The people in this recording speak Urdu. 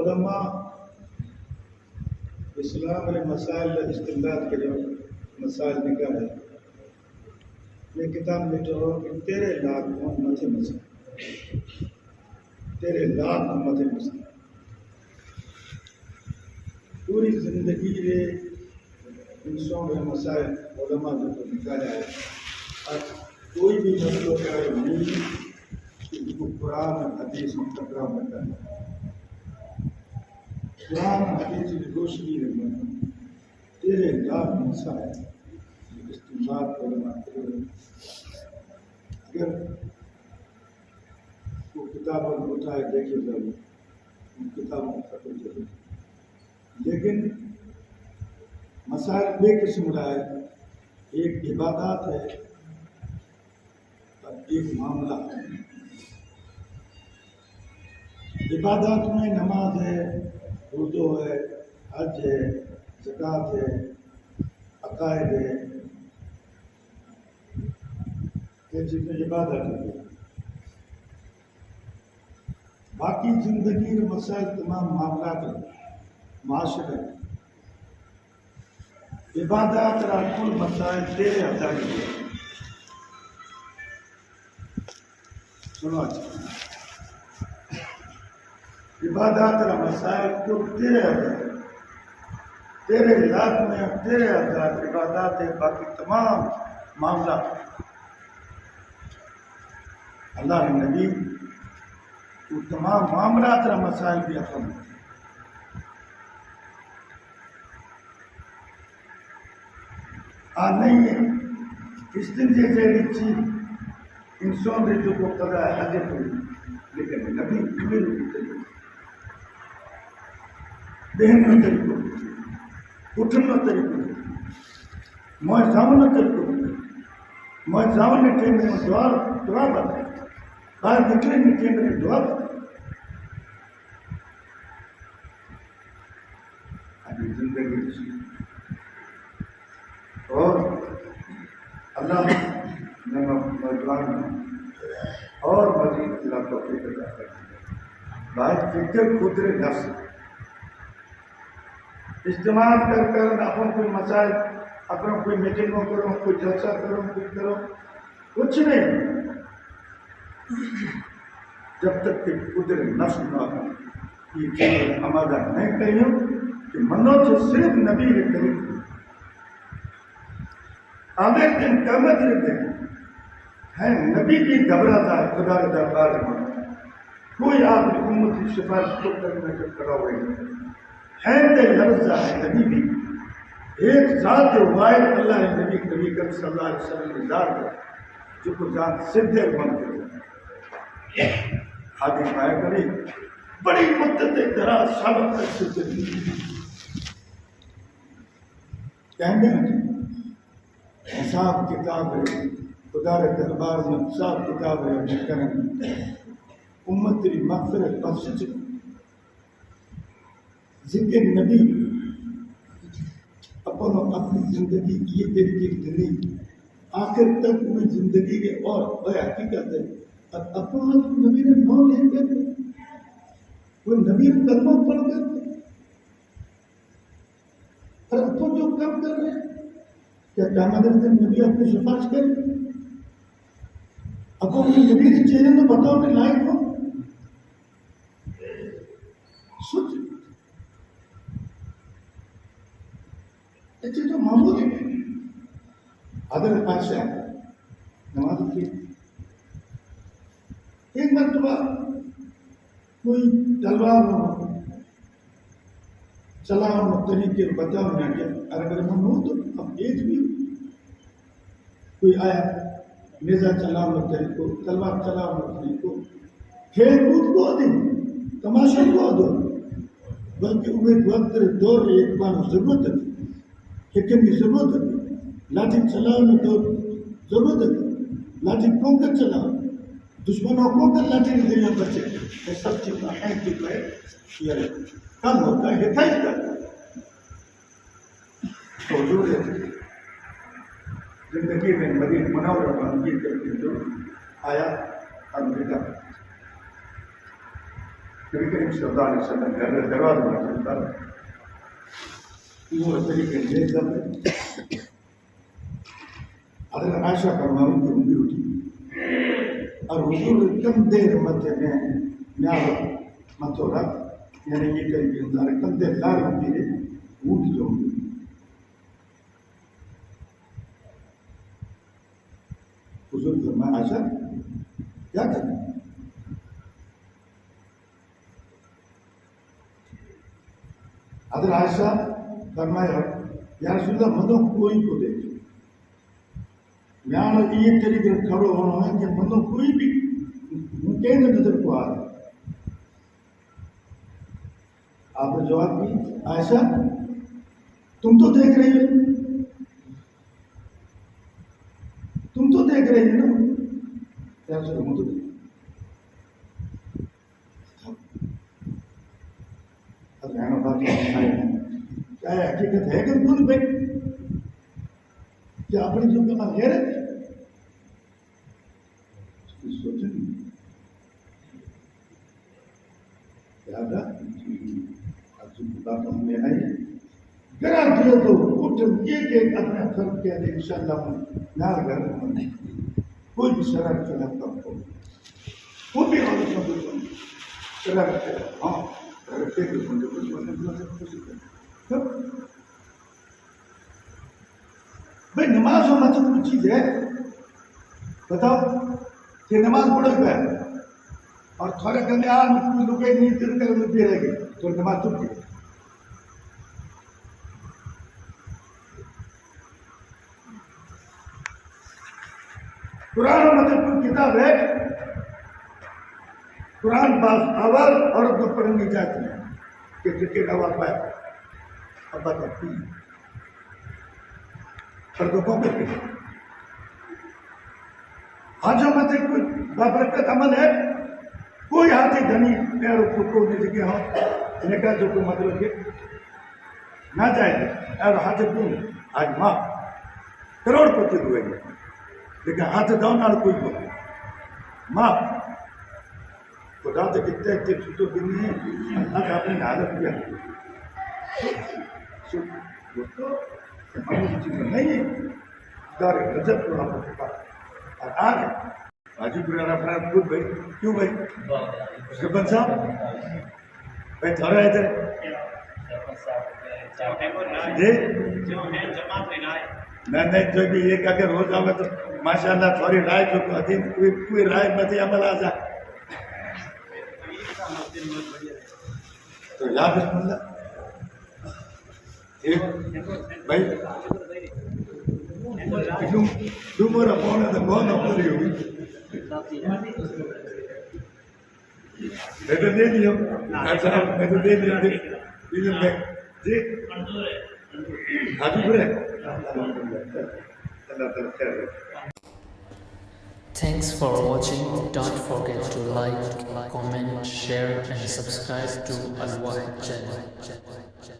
علماء اسلام نے مسائل استنباط کے جو مسائل نکالے یہ کتاب میں جو کہ 13 لاکھ امت مسئلہ 13 لاکھ امت مسئلہ پوری زندگی میں انسان کے مسائل علماء جو نکالا ہے اور کوئی بھی مسئلہ کا نہیں کہ وہ قرآن حدیث مقررہ بتانا قرآن حدیث کی روشنی میں 13 لاکھ مسائل استعمال علماء کرے اگر وہ کتابوں کو اٹھائے دیکھے ضرور ان کتابوں کو ختم ضرور لیکن مسائل بے قسم رہا ہے ایک عبادات ہے اور ایک معاملہ ہے عبادات میں نماز ہے وضو ہے حج ہے زکوٰۃ ہے عقائد ہے یہ چیزیں عبادت ہے باقی زندگی کے مسائل تمام معاملات ہیں معاشرے عبادات را کل مسائل 13,000 کے سنو اچھا عبادات را مسائل کل 13,000 13 لاکھ میں 13,000 عبادات ہیں باقی تمام معاملات اللہ نے نبی وہ تمام معاملات را مسائل بھی اپنے نہیں ہے اس دن جیسے چیز انسان نے جو کو قضا حاجت ہوئی لیکن نبی کبھی نہیں طریقہ بہن میں طریقہ اٹھن میں طریقہ موج زامن میں طریقہ موج زامن نے ٹیم میں دعا بتائے باہر نکلے میں ٹیم میں دعا بتائے ابھی زندگی اور اللہ نے نوجوان اور مزید اللہ توفیق عطا کرے بات فکر قدر نفس استعمال کر اپن کوئی مسائل اپنا کوئی میٹنگوں کرو کوئی جلسہ کرو کچھ کرو کچھ نہیں جب تک کہ قدر نفس نہ ہو یہ چیز آمادہ نہیں کریو کہ منو تو صرف نبی کے قریب آمیر دن قیامت دن ہے نبی کی گھبراتا ہے خدا کے دربار میں کوئی آپ کی امت کی سفارش کو کرنے سے کھڑا ہوئے ہے تے لرزہ ہے نبی بھی ایک ذات واحد اللہ ہے نبی کبھی کر صلی اللہ علیہ وسلم کی ذات ہے جو کو ذات صدق بن کرے حادث پایا کرے بڑی مدت دراز سابق تک سے زندگی کہنے ہیں حساب کتاب ہے خدا کے دربار میں حساب کتاب ہے کریں امت تیری مغفرت بخش ذکر نبی اپنی زندگی یہ طریقے کی زندگی آخر تک میں زندگی کے اور بے حقیقت ہے اور اپنا نبی نے نام لے کر کوئی نبی کلمہ پڑھ کر اور اپن جو کام کر رہے ہیں کیا قیامت دن نبی اپنی سفارش کرے اب اپنے نبی کے چہرے میں بتاؤ کہ لائق ہو سوچ یہ تو معمول ہے حضرت عائشہ نماز کی ایک مرتبہ کوئی تلوار چلاؤ طریقے بتاؤ نہ کیا اگر من ہو تو اب ایج بھی کوئی آیا نیزا چلاؤ طریقوں تلوار چلاؤ طریقوں کھیل کود کو دیں تماشا کو دو بلکہ امید وقت دور ایک بار ضرورت ہے حکم کی ضرورت ہے لاٹھی چلاؤ میں دور ضرورت ہے لاٹھی کون کر چلاؤ دشمنوں کو کر لاٹھی نہیں دینا بچے یہ سب چیز کا ہے کہ یہ کم ہوتا ہے حفاظت کرتا ہے تو حضور زندگی میں مدینہ منورہ میں جو آیا امریکہ نبی کریم صلی اللہ علیہ وسلم گھر دروازے میں چلتا وہ طریقے سے جب حضرت عائشہ فرماؤں کہ ان کی اٹھی اور حضور کم دیر متے میں نیاو متو رکھ یعنی یہ طریقے اندار کم دیر لار ہوتی ہے اونٹ جو حضور فرمایا عائشہ کیا کریں حضرت عائشہ فرمایا یا رسول اللہ مدو کوئی کو دیکھ یہاں یہ طریقے کھڑو ہونا ہے کہ مدو کوئی بھی ممکن نظر کو آ رہا آپ نے جواب دی عائشہ تم تو دیکھ رہی ہو نا یا رسول اللہ مدو کیا حقیقت ہے کہ خود بھائی کیا اپنی جو کا غیرت سوچیں یاد بات ہم نے آئی گرا دیا تو اٹھ ایک اپنے فرق کیا دے انشاءاللہ نار گھر نہیں کوئی بھی شرارت خلاف کام کرو کوئی بھی عورت شرارت کرو ہاں بھائی نماز ہونا تو کوئی چیز ہے بتاؤ کہ نماز پڑھو گا اور تھوڑے گندے آن کوئی لوگ نہیں تر کر دے رہے گی تو نماز چھوٹ گئی قرآن مطلب کوئی کتاب ہے قرآن بعض اول عورت کو پڑھنی چاہتی ہے کہ کرکٹ اول پائے ابا تبتی پر تو پوکر کے آجو مطلب کوئی بابرکت عمل ہے کوئی ہاتھی دھنی پیر کو کونے جگہ ہو نکاح جو کو مطلب کہ نہ جائے اور ہاتھ کیوں آج ماں کروڑ پتی ہوئے گے لیکن ہاتھ داؤں نہ کوئی کو ماں خدا تو کتنے اتنے چھوٹو بھی نہیں ہے اللہ کا اپنی حالت کیا دوستو ہماری چیز نہیں ہے دار غضب کو آپ کے پاس اور آج حاجی پرانا فراد خود بھائی کیوں بھائی شبن صاحب بھائی تھوڑا ادھر جی نہیں جو بھی یہ کہا کہ روز آؤں تو ماشاءاللہ تھوڑی رائے جو کوئی رائے متی عمل آ جائے تو یا بسم اللہ ایک بھائی دومورا پونا تو بہت نوکری ہوگی میں تو دے دیا میں تو دے دیا جی حاجی برے اللہ تعالیٰ خیر ہے. Thanks for watching. Don't forget to like, comment, share and subscribe to Al Wahid channel.